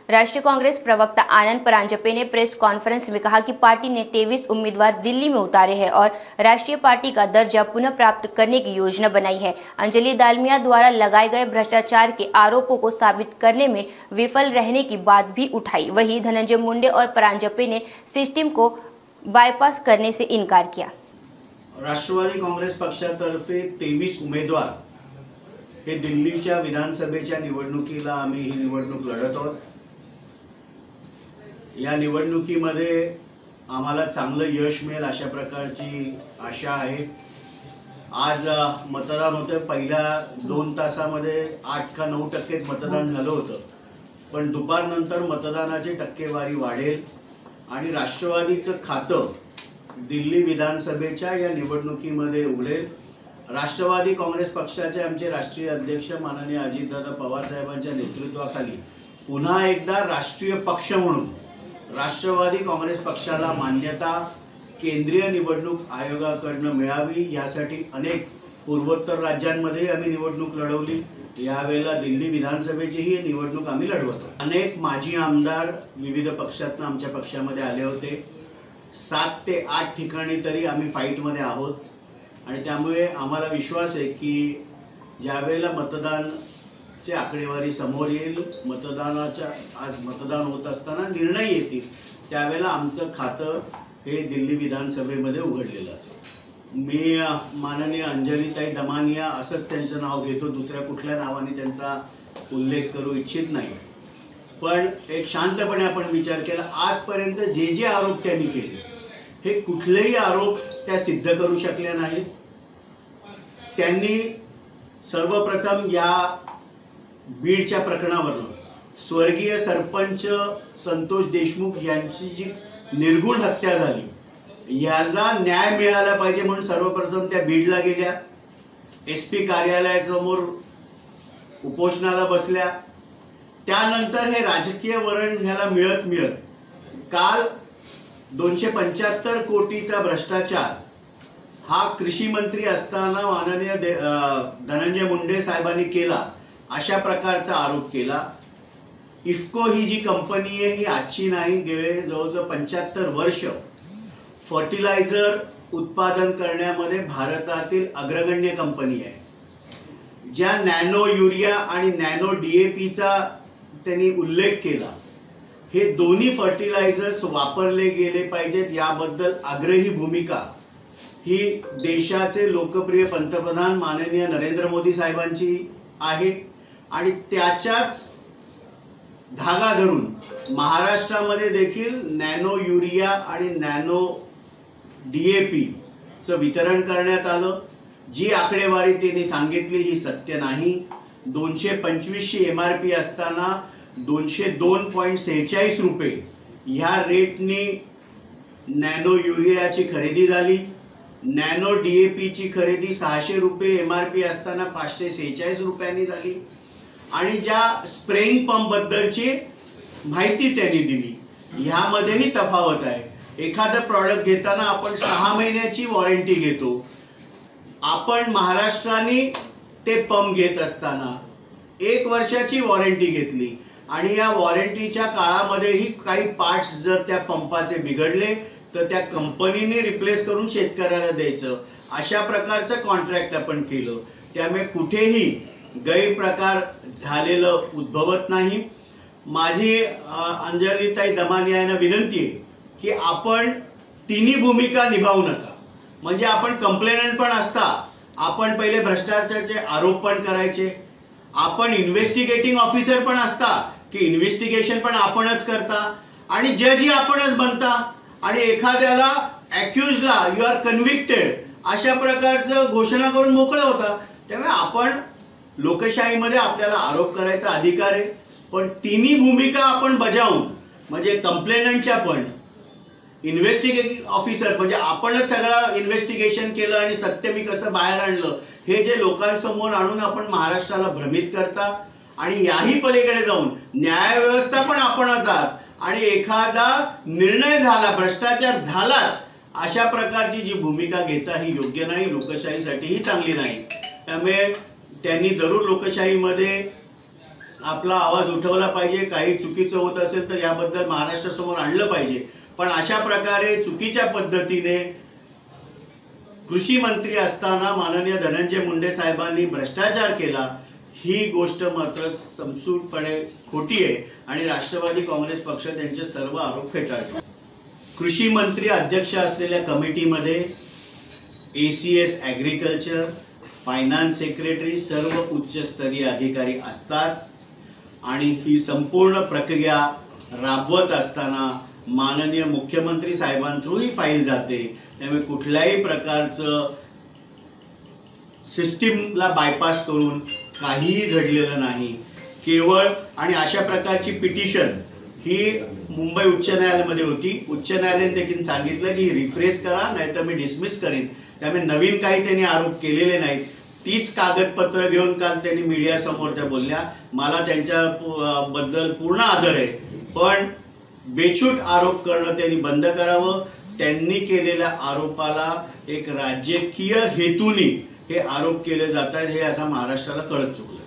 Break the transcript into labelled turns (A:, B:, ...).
A: राष्ट्रीय कांग्रेस प्रवक्ता आनंद परांजपे ने प्रेस कॉन्फ्रेंस में कहा कि पार्टी ने 23 उम्मीदवार दिल्ली में उतारे हैं और राष्ट्रीय पार्टी का दर्जा पुनः प्राप्त करने की योजना बनाई है। अंजलि दालमिया द्वारा लगाए गए भ्रष्टाचार के आरोपों को साबित करने में विफल रहने की बात भी उठाई। वहीं धनंजय मुंडे और परांजपे ने सिस्टम को बायपास करने से इनकार किया।
B: राष्ट्रवादी काँग्रेस पक्षातर्फे 23 उमेदवार हे दिल्लीच्या विधानसभेच्या निवडणुकीला आम्ही ही निवडणूक लढत आहोत। या निवडणुकीमध्ये आम्हाला चांगलं यश मिळेल अशा प्रकारची आशा आहे। आज मतदान होतं। पहिल्या 2 तासामध्ये 8 का 9% मतदान झालं होतं, पण दुपारनंतर मतदानाची टक्केवारी वाढेल आणि राष्ट्रवादीचं खातं दिल्ली विधानसभेच्या या निवडणुकीमध्ये उघडेल। राष्ट्रवादी काँग्रेस पक्षाचे आमचे राष्ट्रीय अध्यक्ष माननीय अजितदादा पवार साहेबांच्या नेतृत्वाखाली पुन्हा एकदा राष्ट्रीय पक्ष म्हणून राष्ट्रवादी काँग्रेस पक्षाला मान्यता केंद्रीय निवडणूक आयोगाकडून मिळावी यासाठी अनेक पूर्वोत्तर राज्यांमध्ये आम्ही निवडणूक लढवली। यावेळेला दिल्ली विधानसभेची ही निवडणूक आम्ही लढवतो। अनेक माजी आमदार विविध पक्षातून आमच्या पक्षामध्ये आले होते। 7 ते 8 ठिकाणी तरी आम्ही फाईटमध्ये आहोत आणि त्यामुळे आम्हाला विश्वास आहे की ज्यावेळेला मतदानची आकडेवारी समोर येईल, मतदानाच्या आज मतदान होत असताना निर्णय येतील, त्यावेळेला आमचं खातं हे दिल्ली विधानसभेमध्ये उघडलेलं असेल। मी माननीय अंजलीताई दमानिया असंच त्यांचं नाव घेतो, दुसऱ्या कुठल्या नावाने त्यांचा उल्लेख करू इच्छित नाही। पण एक शांतपणे आपण विचार केला, आजपर्यंत जे आरोप त्यांनी केले हे कुठलेही आरोप त्या सिद्ध करू शकल्या नाहीत। त्यांनी सर्वप्रथम या बीडच्या प्रकरणावर स्वर्गीय सरपंच संतोष देशमुख यांची जी निर्गुण हत्या झाली याला न्याय मिळाला पाहिजे म्हणून सर्वप्रथम त्या बीडला गेल्या, SP कार्यालयासमोर उपोषणाला बसल्या। त्यानंतर हे राजकीय वळण ह्याला मिळत काल 275 कोटीचा भ्रष्टाचार हा कृषी मंत्री असताना माननीय धनंजय मुंडे साहेबांनी केला अशा प्रकारचा आरोप केला। इफ्को ही जी कंपनी आहे ही आजची नाही, गेले जवळजवळ 75 वर्ष फर्टिलायझर उत्पादन करण्यामध्ये भारतातील अग्रगण्य कंपनी आहे। ज्या नॅनो युरिया आणि नॅनो DAPचा त्यांनी उल्लेख केला, हे दोन्ही फर्टिलायझर्स वापरले गेले पाहिजेत याबद्दल आग्रही भूमिका ही देशाचे लोकप्रिय पंतप्रधान माननीय नरेंद्र मोदी साहेबांची आहे आणि त्याच्याच धागा धरून महाराष्ट्रामध्ये देखील नॅनो युरिया आणि नॅनो DAP चं वितरण करण्यात आलं। जी आकडेवारी त्यांनी सांगितली ही सत्य नाही। 225ची MRP असताना 202.46 रुपये ह्या रेटनी नॅनो युरियाची खरेदी झाली। नॅनो DAPची खरेदी 600 रुपये MRP असताना 546 रुपयांनी झाली आणि ज्या स्प्रेइंग पंप बद्दलची माहिती त्यांनी दिली ह्यामध्येही तफावत आहे। एखादं प्रॉडक्ट घेताना आपण 6 महिन्याची वॉरंटी घेतो, आपण महाराष्ट्राने ते पंप घेत असताना 1 वर्षाची वॉरंटी घेतली आणि या वॉरंटीच्या काळामध्येही काही पार्ट्स जर त्या पंपाचे बिघडले तर त्या कंपनीने रिप्लेस करून शेतकऱ्याला द्यायचं, अशा प्रकारचं कॉन्ट्रॅक्ट आपण केलं। त्यामुळे कुठेही गैरप्रकार झालेलं उद्भवत नाही। माझी अंजलीताई दमानिया यांना विनंती आहे की आपण तिन्ही भूमिका निभावू नका। म्हणजे आपण कंप्लेनंट पण असता, आपण पहिले भ्रष्टाचाराचे आरोप पण करायचे, आपण इन्व्हेस्टिगेटिंग ऑफिसर पण असता की इन्व्हेस्टिगेशन पण आपणच करता आणि जजही आपणच बनता आणि एखाद्याला अॅक्युज्डला यू आर कन्व्हिक्टेड अशा प्रकारचं घोषणा करून मोकळं होता। त्यामुळे आपण लोकशाहीमध्ये आपल्याला आरोप करायचा अधिकार आहे, पण तिन्ही भूमिका आपण बजावून म्हणजे कंप्लेनंटच्या पण इन्व्हेस्टिगेटिंग ऑफिसर म्हणजे आपणच सगळं इन्व्हेस्टिगेशन केलं आणि सत्य मी कसं बाहेर आणलं हे जे लोकांसमोर आणून आपण महाराष्ट्राला भ्रमित करता आणि याही पलीकडे जाऊन न्यायव्यवस्था पण आपणच आहात आणि एखादा निर्णय झाला, भ्रष्टाचार झालाच अशा प्रकारची जी भूमिका घेता ही योग्य नाही, लोकशाहीसाठीही चांगली नाही। त्यामुळे त्यांनी जरूर लोकशाहीमध्ये आपला आवाज उठवला पाहिजे, काही चुकीचं होत असेल तर याबद्दल महाराष्ट्रासमोर आणलं पाहिजे। पण अशा प्रकारे चुकीच्या पद्धतीने कृषी मंत्री असताना माननीय धनंजय मुंडे साहेबांनी भ्रष्टाचार केला, ही गोष्ट मात्र संपूर्णपणे खोटी आहे आणि राष्ट्रवादी काँग्रेस पक्ष त्यांचे सर्व आरोप फेटाळतो। कृषी मंत्री अध्यक्ष असलेल्या कमिटीमध्ये ACS ॲग्रिकल्चर, फायनान्स सेक्रेटरी सर्व उच्चस्तरीय अधिकारी असतात आणि ही संपूर्ण प्रक्रिया राबवत असताना माननीय मुख्यमंत्री साहेबांथ्रू ही फाईल जाते। त्यामुळे कुठल्याही प्रकारचं सिस्टीमला बायपास करून काहीही घडलेलं नाही। केवळ आणि अशा प्रकारची पिटिशन ही मुंबई उच्च न्यायालयामध्ये होती। उच्च न्यायालयाने देखील सांगितलं की रिफ्रेश करा, नाहीतर मी डिसमिस करेन। त्यामुळे नवीन काही त्यांनी आरोप केलेले नाहीत। तीच कागदपत्र घेऊन काल त्यांनी मीडिया समोर त्या बोलल्या। मला त्यांच्या बद्दल पूर्ण आदर आहे, पण बेछूट आरोप करणं त्यांनी बंद करावं। त्यांनी केलेल्या आरोपाला एक राजकीय हेतूने हे आरोप केले जात आहेत, हे असं महाराष्ट्राला कळत चुकलं।